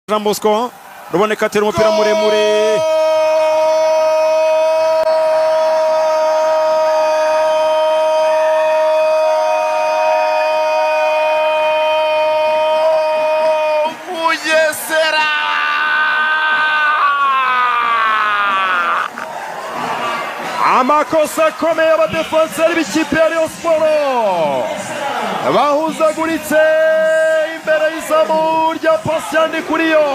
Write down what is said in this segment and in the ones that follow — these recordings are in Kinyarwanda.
Jean Bosco ruboneka atera umupira muremure Bugesera amakosa akomeye abadefenseri b'ikipe ya Rayon Sport bahuzaguritse imbere y'izamu rya Patient Ndikuriyo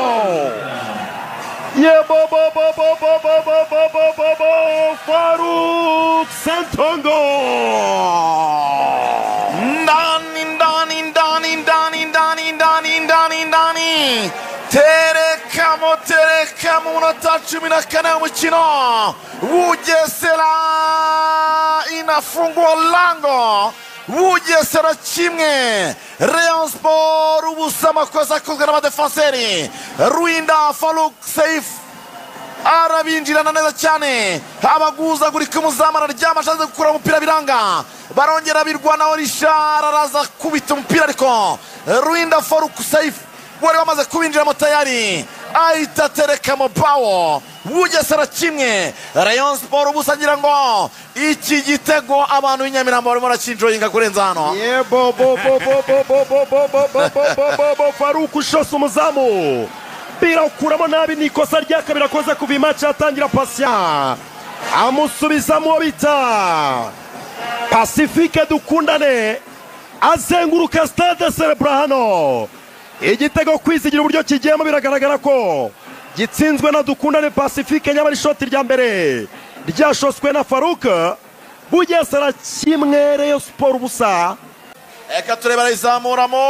Farouk Santongo ndani tereka mu munota 14 w'umukino. Bugesera inafungua lango. Bugesera kimwe Rayon Sport ubusa. Amakosa akozwe n'abadefenseri. Ruinda Farouk Saif arabinjirana neza cyane, abaguzagurika umuzamu araryama ashatse gukura umupira biranga, barongera birwanaho. Rishara araza kubita umupira ariko Ruinda Farouk Saif wari wamaze kubinjiramo tayari ahita atereka mu bawo. Bugesera kimwe Rayon Sport ubusa. Ngira ngo iki gitego abantu b'inyamirambo barimo barakinjoyinga kurenza hano. Farouk ushose umuzamu mpira ukuramo nabi, ni ikosa rya kabiri akoze kuva imaci yatangira. Patient amusubizamo uwo bita Pacifique Dukundane azenguruka stade Cerebral hano. Igitego kwizigira uburyo kigiyemo biragaragara ko gitsinzwe na Dukundane Pacifique, nyamara ishoti rya mbere ryashoswe na Farouk. Bugesera kimwe Rayon Sport ubusa. Eka tureba arizamuramo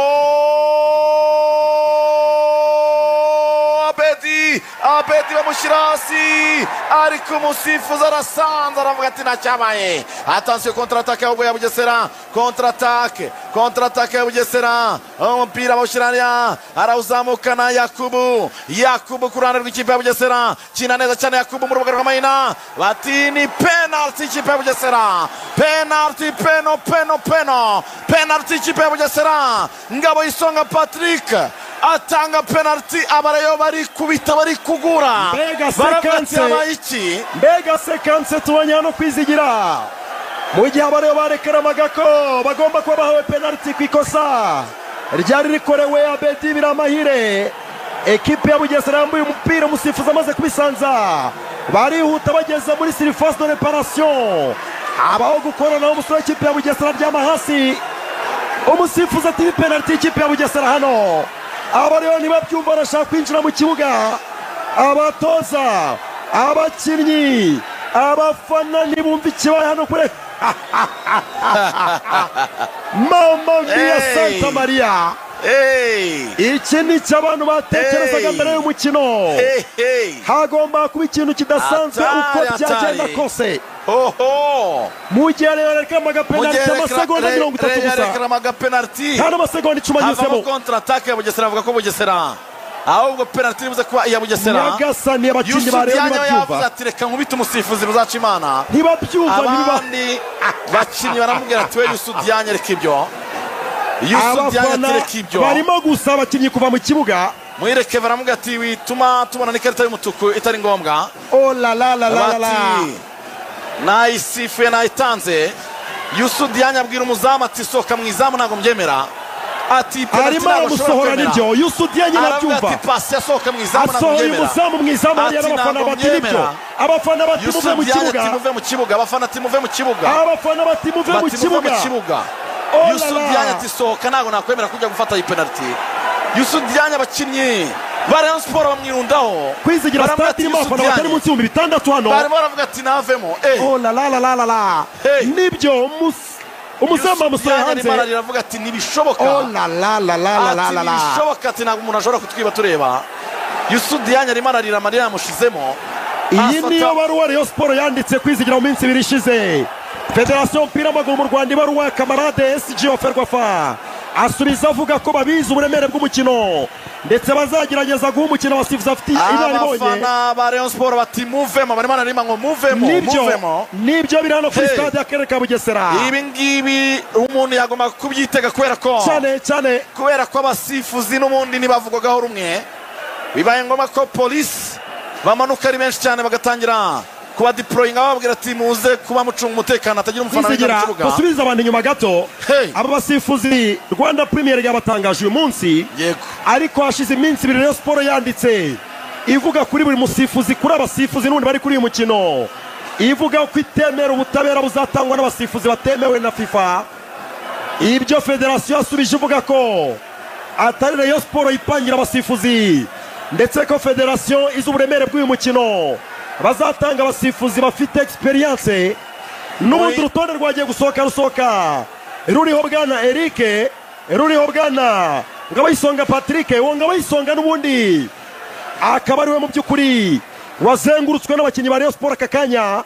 Abedi bamushyira hasi ariko umusifuzi arasanze aravuga ati ntacyabaye. Attention, contre-attaque ya Bugesera, contre-attaque ya Bugesera. Umupira bawushyira arawuzamukana Yakubu ku ruhande rw'ikipe ya Bugesera, kina neza cyane Yakubu mu rubuga rw'amahina. Bati ni penalty ikipe ya Bugesera, penalty, penalty ikipe ya Bugesera. Ngabo Isonga Patrick atanga penalty, abarayo bari kubita bari kugura. Mbega sekanse tubonye hano kwizigira mu gihe abarayo barekaramaga ko bagomba kuba bahawe penalty ku ikosa ryari rikorewe Abedi Biramahire. Ekipe ya Bugesera yambuye umupira, umusifuzi amaze kubisanza barihuta bageze muri surface de réparation. Abaho gukorana n'umusore w'ikipe ya Bugesera aryama hasi, umusifuzi ati penalty ikipe ya Bugesera hano. Abariyo ntibabyumva barashaka kwinjira mu kibuga, abatoza, abakinnyi, abafana ntibumva ikibaye hano kure. Mama mia Santa Maria, iki ni cyo abantu batekerezaga mbere y'umukino. Hagomba kuba ikintu kidasanzwe uko byagenda kose. Mu gihe yerekamaga penalty amasegonda 30 gusa, hano amasegonda 10 anyuzemo. Contre-attaque ya Bugesera avuga ko Bugesera ahubwo penalty ibuze kuba iya Bugesera. Nyagasani abakinnyi bareba ntibabyumva, ati reka nkubite umusifuzi buzaca imana. Ntibabyumva abandi bakinnyi baramubwira ati we Yusu Diagne reka ibyo, Yusu Diagne reka ibyo. Barimo gusa abakinnyi kuva mu kibuga, mwireke baramubwira ati wituma tubona n'ikarita y'umutuku itari ngombwa. Oh la la la la la, nayisifuye nayitanze. Yusu Diagne abwira umuzamu ati soka mu izamu ntabwo mbyemera. Ati arimo aramusohora n'ibyo. Yusu Diagne nabyumva, ati pasi yasohoka mu izamu ntabwo mbyemera. Umuzamu mu izamu hari abafana bati nibyo, abafana bati muve mu kibuga, muve mu kibuga, abafana ati muve mu kibuga, abafana bati muve mu kibuga. Yusu Diagne ati sohoka ntabwo nakwemera kujya gufata iyi penalty. Yusu Diagne abakinnyi ba Rayon Sport bamwirundaho kwizigira stade irimo abafana batari munsi y'ibihumbi 6 hano. Barimo baravuga ati navemo. Oh la la la la la, nibyo umuzamu amusohoye hanze. Aravuga ati nibishoboka. Oh la la la la la la, nibishoboka ati ntabwo umuntu ashobora kutwiba tureba. Yusu Diagne arimo ararira, amarira yamushizemo. Iyi niyo baruwa Rayon Sport yanditse kwizigira mu minsi 2 ishize. Federation y'umupira w'amaguru mu Rwanda ibaruwa kamarade SG Oferwafa asubiza avuga ko babizi uburemere bw'umukino ndetse bazagerageza guha umukino abasifuzi afite inararibonye. Abafana ba Rayon Sport bati muvemo, barimo bararima ngo muvemo. Nibyo biri hano kuri stade y'akarere ka Bugesera. Ibi ngibi umuntu yagomba kubyitega kubera ko cyane kubera ko abasifuzi n'ubundi ntibavugwagaho rumwe. bibaye ngombwa ko polisi bamanuka ari benshi cyane bagatangira kuba deployinga bababwira ati muze kuba mucunga umutekano hatagira umufana winjira mu kibuga. Dusubize abantu inyuma gato. Aba basifuzi Rwanda Premier League yabatangaje uyu munsi, ariko hashize iminsi ibiri Rayon Sport yanditse ivuga kuri buri musifuzi, kuri abasifuzi n'ubundi bari kuri uyu mukino, ivuga ko itemera ubutabera buzatangwa n'abasifuzi batemewe na FIFA. Ibyo federasiyo yasubije ivuga ko atari Rayon Sport ipangira abasifuzi, ndetse ko federasiyo izi uburemere bw'uyu mukino bazatanga abasifuzi bafite experience. N'ubundi urutonde rwagiye rusohoka ruriho bwana Eric, ruriho bwana Ngabayisonga Patrick, uwo Ngabayisonga n'ubundi akaba ariwe mu by'ukuri wazengurutswe n'abakinnyi ba Rayon Sport aka kanya.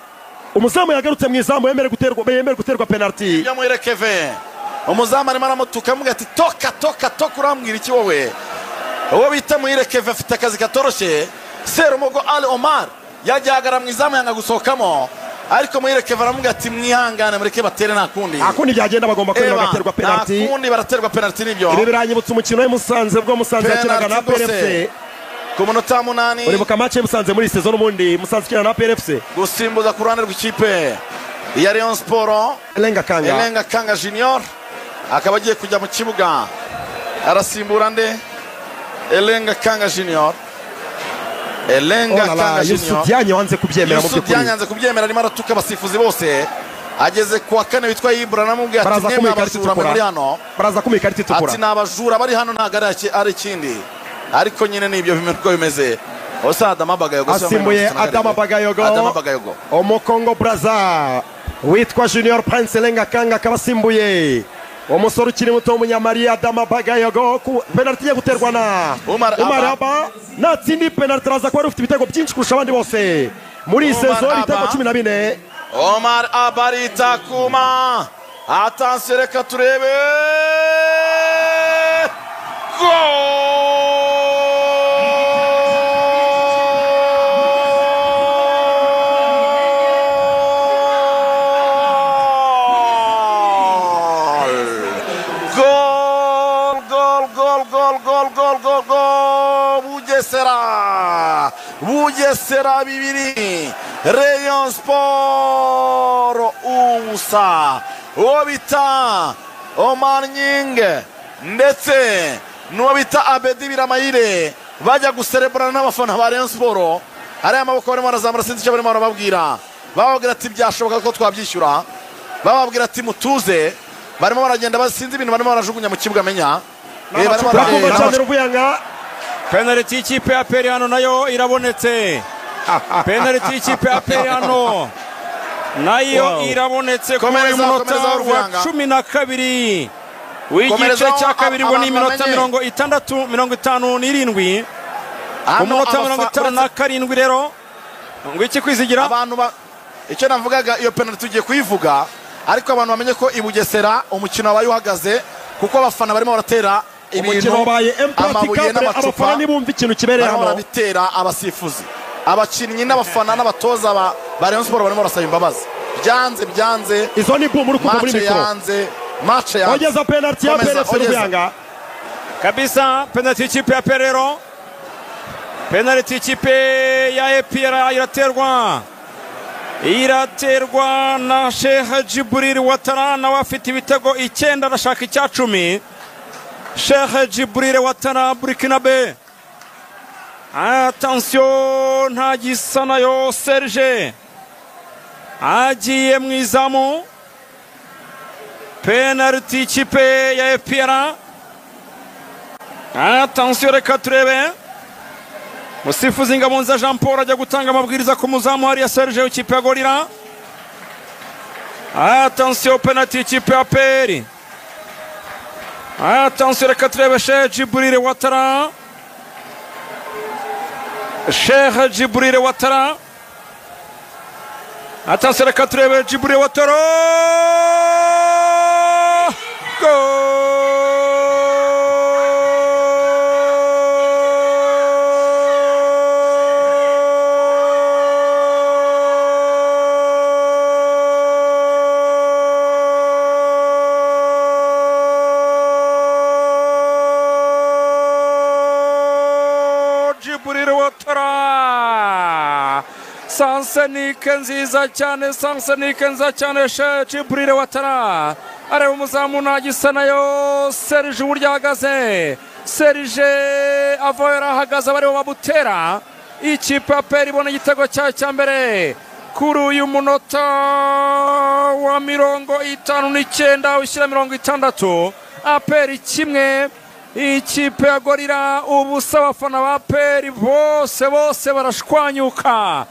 Umuzamu yagarutse mu izamu yemere guterwa penalty. Yamuhire Keve, umuzamu arimo aramutuka amuga ati toka urambwira iki wowe? Uwo bita Muhire Keve afite akazi katoroshye. Serumogo Ali Omar yajyagara mu izamu yanga gusohokamo, ariko Muhire Keve aramuga ati mwihangane mureke batere, nta kundi byagenda bagomba kwera bagaterwa penalty. Nta kundi baraterwa penalty nibyo. Ibi biranyibutsa umukino wa Musanze bwo Musanze yakinaga na PRFC ku munota 8. Uribuka match Musanze muri saison n'ubundi Musanze kina na PRFC. Gusimbuza ku ruhande rw'ikipe ya Rayon Sport, Elenga Kanga Junior akaba agiye kujya mu kibuga, arasimbura nde? Elenga Kanga Junior. Yusuf Diagne wanze kubyemera mu by'ukuri. Yanze kubyemera, arimo aratuka abasifuzi bose. Ageze kuwa kane witwa Ibra namubwiye ati nemwe abajura muri hano. Baraza kumika ikarita itukura. Ati nabajura bari hano ntago ari ikindi. Ariko nyine nibyo bimerwa bimeze. Osa Adama Bagayogo asimbuye Adama Bagayogo. Omokongo Braza witwa Junior Prince Elenga Kanga akabasimbuye umusore ukiri muto w'umunyamariya Adama Bagayogo. Penalty yo guterwa na Umar Aba. Natsindi penalty araza kuba ufite ibitego byinshi kurusha abandi bose muri saison y'ibitego 14. Omar Aba ritakuma. Attention, reka turebe. Goal! Bugesera bibiri, Rayon Sport ubusa. Uwo bita Omar Nyinge ndetse n'uwo bita Abedi Biramayire bajya guserebrana n'abafana ba Rayon Sport. Ari amaboko barimo barazamura, sinzi icyo barimo barababwira. Bababwira ati byashoboka ko twabyishyura, bababwira ati mutuze. Barimo baragenda basinzi ibintu barimo barajugunya mu kibuga menya. Penalty y'ikipe ya APR hano nayo irabonetse. Penalty y'ikipe ya APR hano nayo irabonetse ku munota wa 12 w'igice cya kabiri, ngo ni iminota 57 ku munota 57 rero ngo iki kwizigira abantu. Icyo navugaga iyo penalty tugiye kuyivuga, ariko abantu bamenye ko i Bugesera umukino wabaye uhagaze kuko abafana barimo baratera umukino wabaye impraticable. Abafana ntibumva ikintu kibereye hano, barabitera abasifuzi, abakinnyi n'abafana n'abatoza ba Rayon Sport barimo barasaba imbabazi. Byanze izo ni boom urukundo muri mikro. Match yanze ogeza penalty ya PRFC Rubanga kabisa. Penalty y'ikipe ya APR rero, penalty y'ikipe ya APR iraterwa na Sheikh Djibril Ouattara, nawe afite ibitego 9 arashaka icya 10. Sheikh Djibril Ouattara Burkinabe. Attention, ntagisa nayo Serge agiye mu izamu. Penalty ikipe ya APR. Attention, reka turebe. Musifuzi Ngabonza Jean Paul ajya gutanga amabwiriza ku muzamu hariya Serge w'ikipe ya Gorira. Attention, penalty ikipe ya APR. Attention, reka turebe Sheikh Djibril Ouattara. Sheikh Djibril Ouattara. Attention, reka turebe Djibril Ouattara. Jibril Ouattara. Sansenike nziza cyane, Sansenike nziza cyane, Jibril Ouattara areba umuzamu ntagisa nayo. Serge uburyo ahagaze, Serge ava yarahagaze bariho babutera. Ikipe ya APR ibona igitego cya mbere kuri uyu munota wa 59 ushyira 60. APR 1, ikipe ya Gorira ubusa. Abafana ba APR bose barashwanyuka.